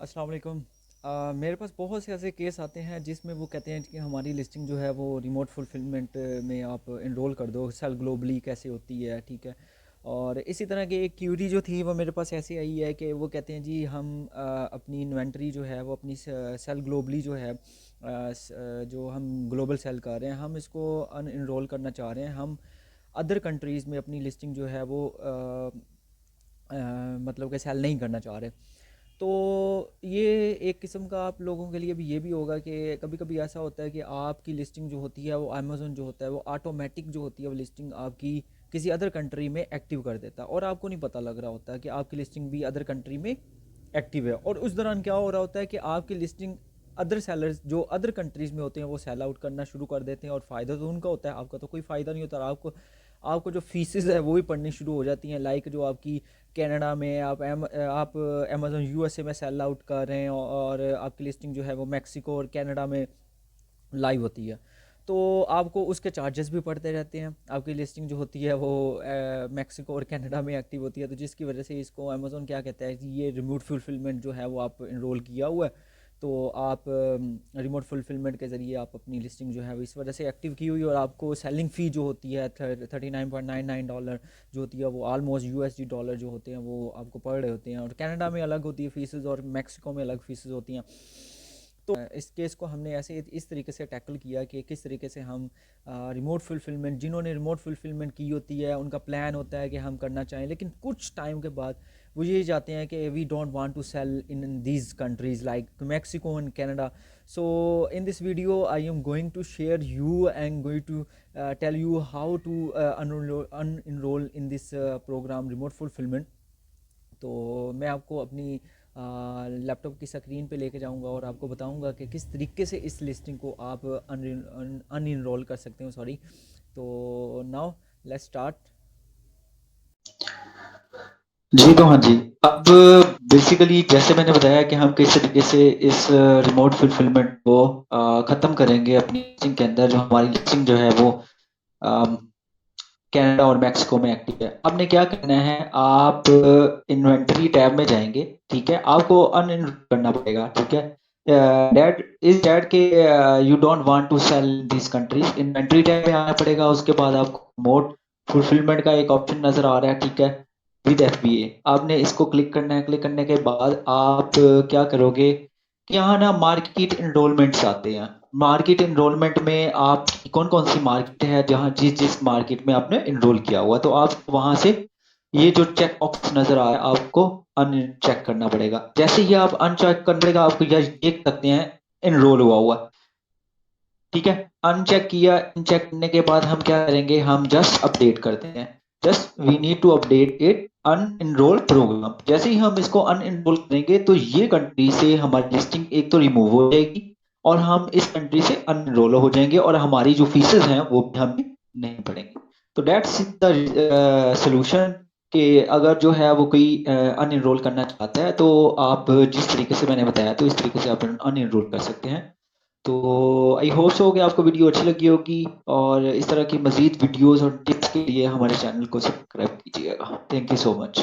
अस्सलाम वालेकुम। मेरे पास बहुत से ऐसे केस आते हैं जिसमें वो कहते हैं कि हमारी लिस्टिंग जो है वो रिमोट फुलफिलमेंट में आप इनरोल कर दो, सेल ग्लोबली कैसे होती है, ठीक है। और इसी तरह की एक क्यूरी जो थी वो मेरे पास ऐसी आई है कि वो कहते हैं जी हम अपनी इन्वेंटरी जो है वो अपनी सेल ग्लोबली जो है जो हम ग्लोबल सेल कर रहे हैं हम इसको अन इनरोल करना चाह रहे हैं। हम अदर कंट्रीज़ में अपनी लिस्टिंग जो है वो मतलब कि सेल नहीं करना चाह रहे। तो ये एक किस्म का आप लोगों के लिए भी ये भी होगा कि कभी कभी ऐसा होता है कि आपकी लिस्टिंग जो होती है वो अमेज़न जो होता है वो ऑटोमेटिक जो होती है वो लिस्टिंग आपकी किसी अदर कंट्री में एक्टिव कर देता है और आपको नहीं पता लग रहा होता है कि आपकी लिस्टिंग भी अदर कंट्री में एक्टिव है। और उस दौरान क्या हो रहा होता है कि आपकी लिस्टिंग अदर सेलर्स जो अदर कंट्रीज़ में होते हैं वो सेल आउट करना शुरू कर देते हैं और फ़ायदा तो उनका होता है, आपका तो कोई फ़ायदा नहीं होता। और आपको आपको जो फीसेस है वो भी पड़नी शुरू हो जाती हैं। लाइक जो आपकी कनाडा में आप अमेज़न यूएसए में सेल आउट कर रहे हैं और आपकी लिस्टिंग जो है वो मैक्सिको और कनाडा में लाइव होती है, तो आपको उसके चार्जेस भी पड़ते रहते हैं। आपकी लिस्टिंग जो होती है वो मैक्सिको और कनाडा में एक्टिव होती है, तो जिसकी वजह से इसको अमेज़न क्या कहता है कि ये रिमोट फुलफिलमेंट जो है वो आप इनरोल किया हुआ है, तो आप रिमोट फुलफिलमेंट के ज़रिए आप अपनी लिस्टिंग जो है वो इस वजह से एक्टिव की हुई। और आपको सेलिंग फ़ी जो होती है $39.99 जो होती है वो ऑलमोस्ट यूएसडी डॉलर जो होते हैं वो आपको पड़ रहे होते हैं। और कनाडा में अलग होती है फीसेस और मैक्सिको में अलग फीसेस होती हैं। तो इस केस को हमने ऐसे इस तरीके से टैकल किया कि किस तरीके से हम रिमोट फुलफिलमेंट, जिन्होंने रिमोट फुलफिलमेंट की होती है उनका प्लान होता है कि हम करना चाहें, लेकिन कुछ टाइम के बाद वो ये चाहते हैं कि we don't want to sell in these countries like Mexico and Canada. So in this video I am going to share you and going to tell you how to unenrol in this program remote fulfilment. तो मैं आपको अपनी laptop की screen पे लेके जाऊंगा और आपको बताऊंगा कि किस तरीके से इस लिस्टिंग को आप अन इनरोल कर सकते हो, सॉरी। तो नाउ लेट्स स्टार्ट। जी, तो हाँ जी। अब बेसिकली जैसे मैंने बताया कि हम किस तरीके से इस रिमोट फुलफिलमेंट को ख़त्म करेंगे अपनी लिस्टिंग के अंदर, जो हमारी लिस्टिंग जो है वो अम, कनाडा और मैक्सिको में एक्टिव है। आपने क्या करना है, आप इन्वेंटरी टैब में जाएँगे, ठीक है? आपको अनइंस्टॉल करना पड़ेगा, ठीक है? दैट इज़ दैट कि you don't want to sell these countries. Inventory tab में आना पड़ेगा, उसके बाद आपको रिमोट फुलफिलमेंट का एक ऑप्शन नज़र आ रहा है, ठीक है? विद एफबीए आपने इसको क्लिक करना है। क्लिक करने के बाद आप क्या करोगे कि यहाँ ना मार्केट एनरोलमेंट्स आते हैं। मार्केट एनरोलमेंट में आप कौन-कौन सी मार्केट है जहाँ जिस-जिस मार्केट में आपने एनरोल किया हुआ है, तो आप वहाँ से ये जो चेक बॉक्स नज़र आ रहा है आपको अनचेक करना पड़ेगा। जैसे ही आप अनचेक कर देगा आपको यह देख सकते हैं एनरोल हुआ हुआ है, ठीक है? अनचेक किया, अनचेक करने के बाद हम क्या करेंगे, हम जस्ट अपडेट करते हैं। Just we need to update it unenroll program. जैसे ही हम इसको अनएनरोल करेंगे तो ये कंट्री से हमारी लिस्टिंग एक तो रिमूव हो जाएगी और हम इस कंट्री से अनएनरोल हो जाएंगे और हमारी जो फीसेस हैं वो भी हमें नहीं पड़ेंगे। तो दैट्स द सॉल्यूशन कि अगर जो है वो कोई अनएनरोल करना चाहता है तो आप जिस तरीके से मैंने बताया तो इस तरीके से आप अनएनरोल कर सकते हैं। तो आई होप सो कि आपको वीडियो अच्छी लगी होगी और इस तरह की मज़ीद वीडियोज़ और टिप्स के लिए हमारे चैनल को सब्सक्राइब कीजिएगा। Thank you so much.